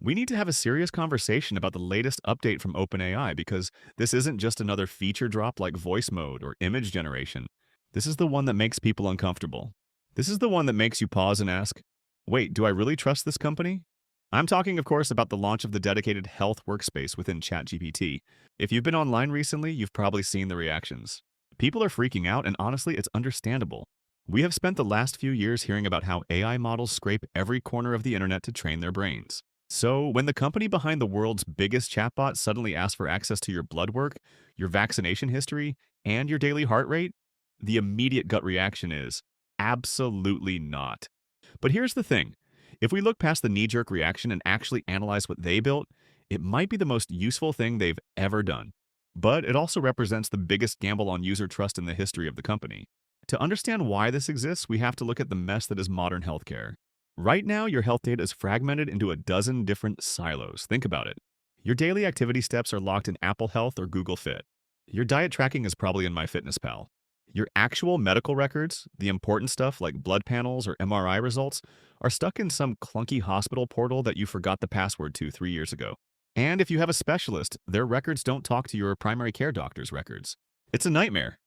We need to have a serious conversation about the latest update from OpenAI because this isn't just another feature drop like voice mode or image generation. This is the one that makes people uncomfortable. This is the one that makes you pause and ask, wait, do I really trust this company? I'm talking, of course, about the launch of the dedicated health workspace within ChatGPT. If you've been online recently, you've probably seen the reactions. People are freaking out, and honestly, it's understandable. We have spent the last few years hearing about how AI models scrape every corner of the internet to train their brains. So, when the company behind the world's biggest chatbot suddenly asks for access to your blood work, your vaccination history, and your daily heart rate, the immediate gut reaction is absolutely not. But here's the thing, if we look past the knee jerk reaction and actually analyze what they built, it might be the most useful thing they've ever done. But it also represents the biggest gamble on user trust in the history of the company. To understand why this exists, we have to look at the mess that is modern healthcare. Right now, your health data is fragmented into a dozen different silos. Think about it. Your daily activity steps are locked in Apple Health or Google Fit. Your diet tracking is probably in MyFitnessPal. Your actual medical records, the important stuff like blood panels or MRI results, are stuck in some clunky hospital portal that you forgot the password to 3 years ago. And if you have a specialist, their records don't talk to your primary care doctor's records. It's a nightmare.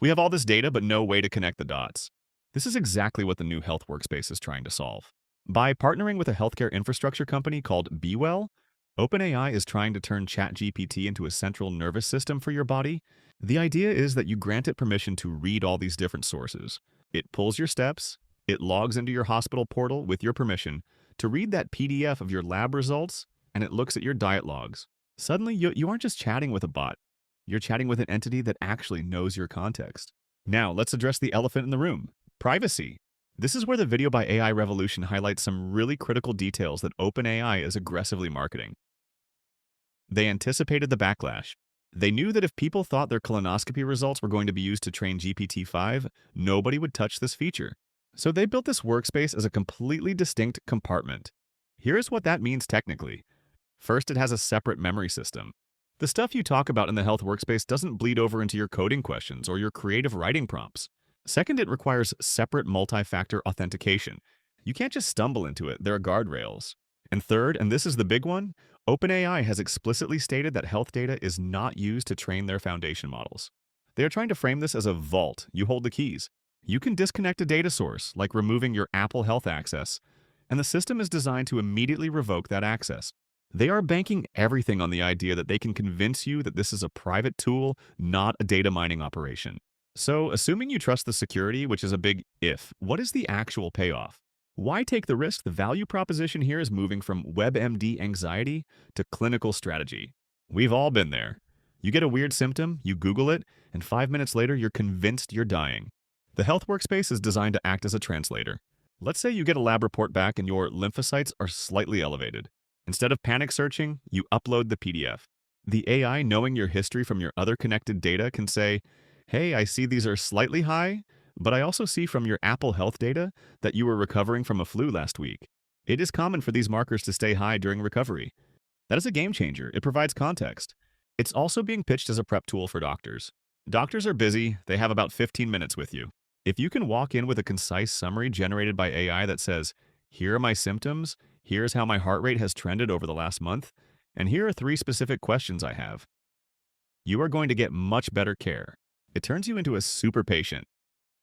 We have all this data, but no way to connect the dots. This is exactly what the new health workspace is trying to solve. By partnering with a healthcare infrastructure company called BeWell, OpenAI is trying to turn ChatGPT into a central nervous system for your body. The idea is that you grant it permission to read all these different sources. It pulls your steps, it logs into your hospital portal with your permission to read that PDF of your lab results, and it looks at your diet logs. Suddenly, you aren't just chatting with a bot. You're chatting with an entity that actually knows your context. Now, let's address the elephant in the room, privacy. This is where the video by AI revolution highlights some really critical details that OpenAI is aggressively marketing. They anticipated the backlash. They knew that if people thought their colonoscopy results were going to be used to train GPT-5, nobody would touch this feature. So they built this workspace as a completely distinct compartment. Here's what that means technically. First, it has a separate memory system. The stuff you talk about in the health workspace doesn't bleed over into your coding questions or your creative writing prompts. Second, it requires separate multi-factor authentication. You can't just stumble into it, there are guardrails. And third, and this is the big one, OpenAI has explicitly stated that health data is not used to train their foundation models. They are trying to frame this as a vault. You hold the keys. You can disconnect a data source, like removing your Apple Health access, and the system is designed to immediately revoke that access. They are banking everything on the idea that they can convince you that this is a private tool, not a data mining operation. So, assuming you trust the security, which is a big if, what is the actual payoff? Why take the risk? The value proposition here is moving from WebMD anxiety to clinical strategy. We've all been there. You get a weird symptom, you Google it, and 5 minutes later, you're convinced you're dying. The health workspace is designed to act as a translator. Let's say you get a lab report back and your lymphocytes are slightly elevated. Instead of panic searching, you upload the PDF. The AI, knowing your history from your other connected data, can say, hey, I see these are slightly high, but I also see from your Apple Health data that you were recovering from a flu last week. It is common for these markers to stay high during recovery. That is a game changer. It provides context. It's also being pitched as a prep tool for doctors. Doctors are busy. They have about 15 minutes with you. If you can walk in with a concise summary generated by AI that says, here are my symptoms, here's how my heart rate has trended over the last month, and here are 3 specific questions I have, you are going to get much better care. It turns you into a super patient.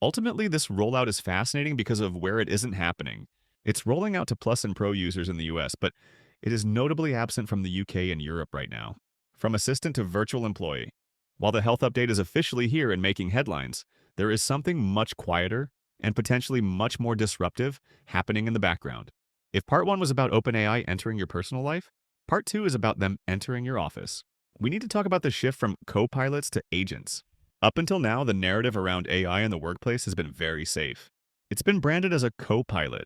Ultimately, this rollout is fascinating because of where it isn't happening. It's rolling out to Plus and Pro users in the US, but it is notably absent from the UK and Europe right now. From assistant to virtual employee. While the health update is officially here and making headlines, there is something much quieter and potentially much more disruptive happening in the background. If part 1 was about OpenAI entering your personal life, part 2 is about them entering your office. We need to talk about the shift from co-pilots to agents. Up until now, the narrative around AI in the workplace has been very safe. It's been branded as a co-pilot,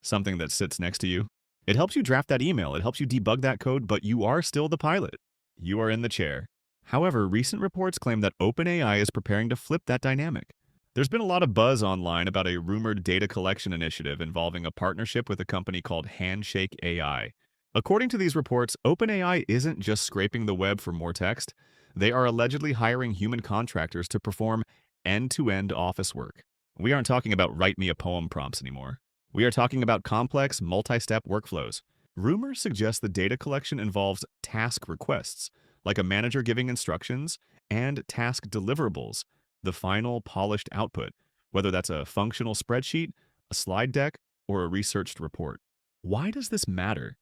something that sits next to you. It helps you draft that email, it helps you debug that code, but you are still the pilot. You are in the chair. However, recent reports claim that OpenAI is preparing to flip that dynamic. There's been a lot of buzz online about a rumored data collection initiative involving a partnership with a company called Handshake AI. According to these reports, OpenAI isn't just scraping the web for more text. They are allegedly hiring human contractors to perform end-to-end office work. We aren't talking about write me a poem prompts anymore. We are talking about complex, multi-step workflows. Rumors suggest the data collection involves task requests, like a manager giving instructions, and task deliverables, the final polished output, whether that's a functional spreadsheet, a slide deck, or a researched report. Why does this matter?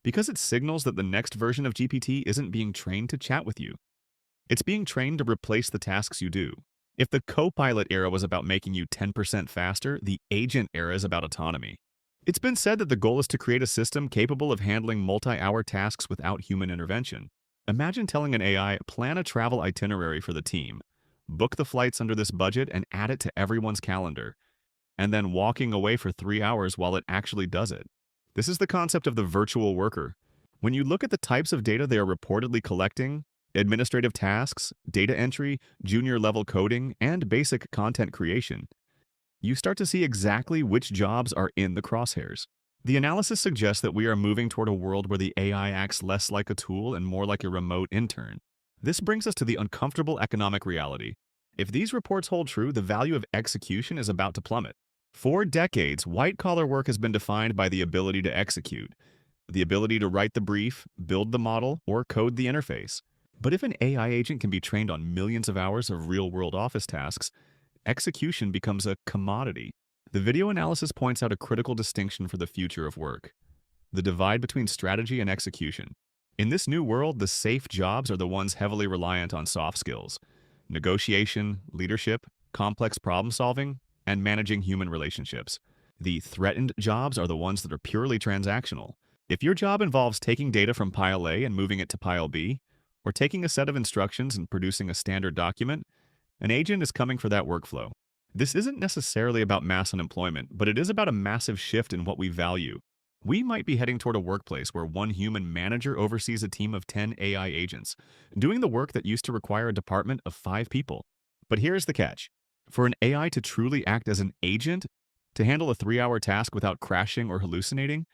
Because it signals that the next version of GPT isn't being trained to chat with you. It's being trained to replace the tasks you do. If the co-pilot era was about making you 10% faster, the agent era is about autonomy. It's been said that the goal is to create a system capable of handling multi-hour tasks without human intervention. Imagine telling an AI, plan a travel itinerary for the team, book the flights under this budget and add it to everyone's calendar, and then walking away for 3 hours while it actually does it. This is the concept of the virtual worker. When you look at the types of data they are reportedly collecting, administrative tasks, data entry, junior level coding, and basic content creation, you start to see exactly which jobs are in the crosshairs. The analysis suggests that we are moving toward a world where the AI acts less like a tool and more like a remote intern. This brings us to the uncomfortable economic reality. If these reports hold true, the value of execution is about to plummet. For decades, white-collar work has been defined by the ability to execute, the ability to write the brief, build the model, or code the interface. But if an AI agent can be trained on millions of hours of real-world office tasks, execution becomes a commodity. The video analysis points out a critical distinction for the future of work: the divide between strategy and execution. In this new world, the safe jobs are the ones heavily reliant on soft skills: negotiation, leadership, complex problem solving, and managing human relationships. The threatened jobs are the ones that are purely transactional. If your job involves taking data from pile A and moving it to pile B, or taking a set of instructions and producing a standard document, an agent is coming for that workflow. This isn't necessarily about mass unemployment, but it is about a massive shift in what we value. We might be heading toward a workplace where one human manager oversees a team of 10 AI agents, doing the work that used to require a department of 5 people. But here's the catch. For an AI to truly act as an agent, to handle a 3-hour task without crashing or hallucinating,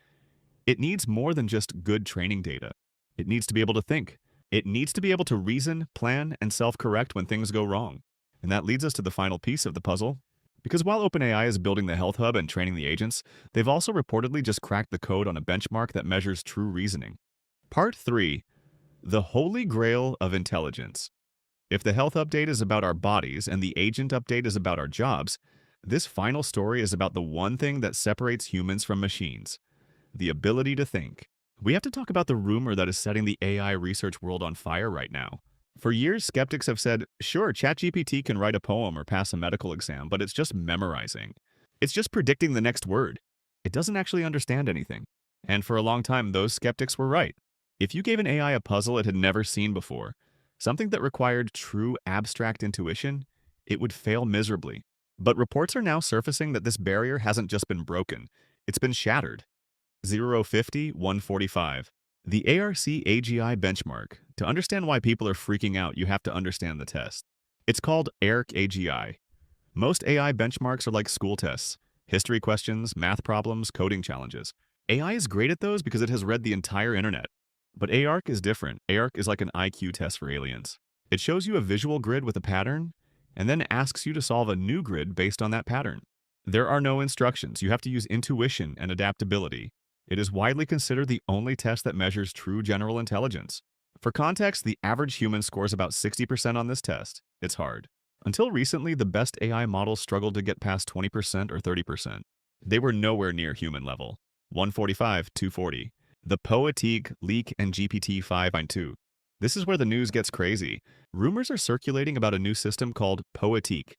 it needs more than just good training data. It needs to be able to think. It needs to be able to reason, plan, and self-correct when things go wrong. And that leads us to the final piece of the puzzle. Because while OpenAI is building the Health Hub and training the agents, they've also reportedly just cracked the code on a benchmark that measures true reasoning. Part 3. The Holy Grail of Intelligence. If the health update is about our bodies and the agent update is about our jobs, this final story is about the one thing that separates humans from machines: the ability to think. We have to talk about the rumor that is setting the AI research world on fire right now. For years, skeptics have said, sure, ChatGPT can write a poem or pass a medical exam, but it's just memorizing. It's just predicting the next word. It doesn't actually understand anything. And for a long time, those skeptics were right. If you gave an AI a puzzle it had never seen before, something that required true abstract intuition, it would fail miserably. But reports are now surfacing that this barrier hasn't just been broken, it's been shattered. 050, 145. The ARC AGI benchmark. To understand why people are freaking out, you have to understand the test. It's called ARC AGI. Most AI benchmarks are like school tests: history questions, math problems, coding challenges. AI is great at those because it has read the entire internet. But ARC is different. ARC is like an IQ test for aliens. It shows you a visual grid with a pattern, and then asks you to solve a new grid based on that pattern. There are no instructions. You have to use intuition and adaptability. It is widely considered the only test that measures true general intelligence. For context, the average human scores about 60% on this test. It's hard. Until recently, the best AI models struggled to get past 20% or 30%. They were nowhere near human level. 145, 240. The Poetique leak and GPT-5.2. This is where the news gets crazy. Rumors are circulating about a new system called Poetique,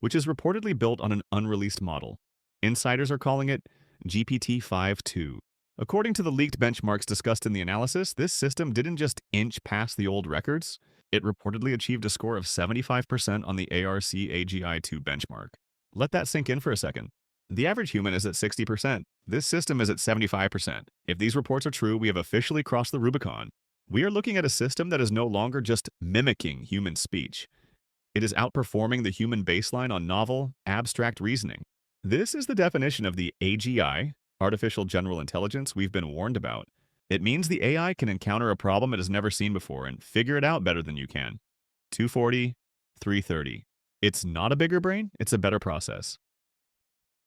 which is reportedly built on an unreleased model. Insiders are calling it GPT-5.2. According to the leaked benchmarks discussed in the analysis, this system didn't just inch past the old records, it reportedly achieved a score of 75% on the ARC AGI-2 benchmark. Let that sink in for a second. The average human is at 60%. This system is at 75%. If these reports are true, we have officially crossed the Rubicon. We are looking at a system that is no longer just mimicking human speech. It is outperforming the human baseline on novel, abstract reasoning. This is the definition of the AGI, artificial general intelligence, we've been warned about. It means the AI can encounter a problem it has never seen before and figure it out better than you can. 240, 330. It's not a bigger brain, it's a better process.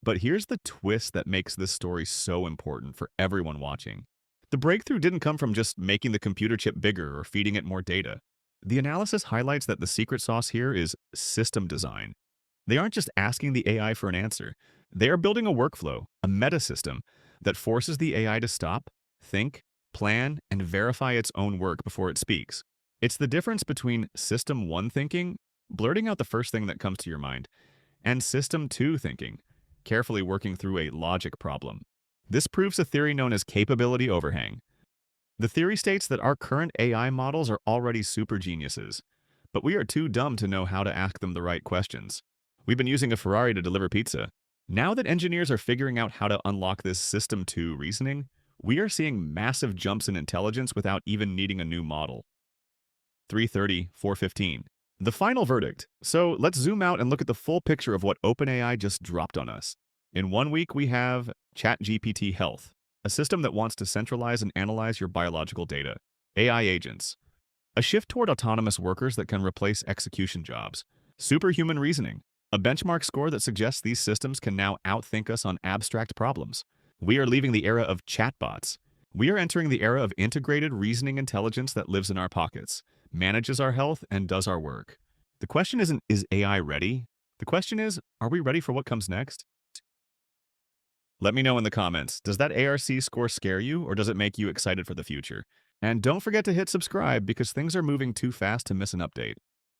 But here's the twist that makes this story so important for everyone watching. The breakthrough didn't come from just making the computer chip bigger or feeding it more data. The analysis highlights that the secret sauce here is system design. They aren't just asking the AI for an answer. They are building a workflow, a meta system, that forces the AI to stop, think, plan, and verify its own work before it speaks. It's the difference between System 1 thinking, blurting out the first thing that comes to your mind, and System 2 thinking, carefully working through a logic problem. This proves a theory known as capability overhang. The theory states that our current AI models are already super geniuses, but we are too dumb to know how to ask them the right questions. We've been using a Ferrari to deliver pizza. Now that engineers are figuring out how to unlock this System 2 reasoning, we are seeing massive jumps in intelligence without even needing a new model. 330, 415. The final verdict. So let's zoom out and look at the full picture of what OpenAI just dropped on us. In 1 week, we have ChatGPT Health, a system that wants to centralize and analyze your biological data. AI agents, a shift toward autonomous workers that can replace execution jobs. Superhuman reasoning, a benchmark score that suggests these systems can now outthink us on abstract problems. We are leaving the era of chatbots. We are entering the era of integrated reasoning intelligence that lives in our pockets, manages our health, and does our work. The question isn't, is AI ready? The question is, are we ready for what comes next? Let me know in the comments, does that ARC score scare you or does it make you excited for the future? And don't forget to hit subscribe because things are moving too fast to miss an update.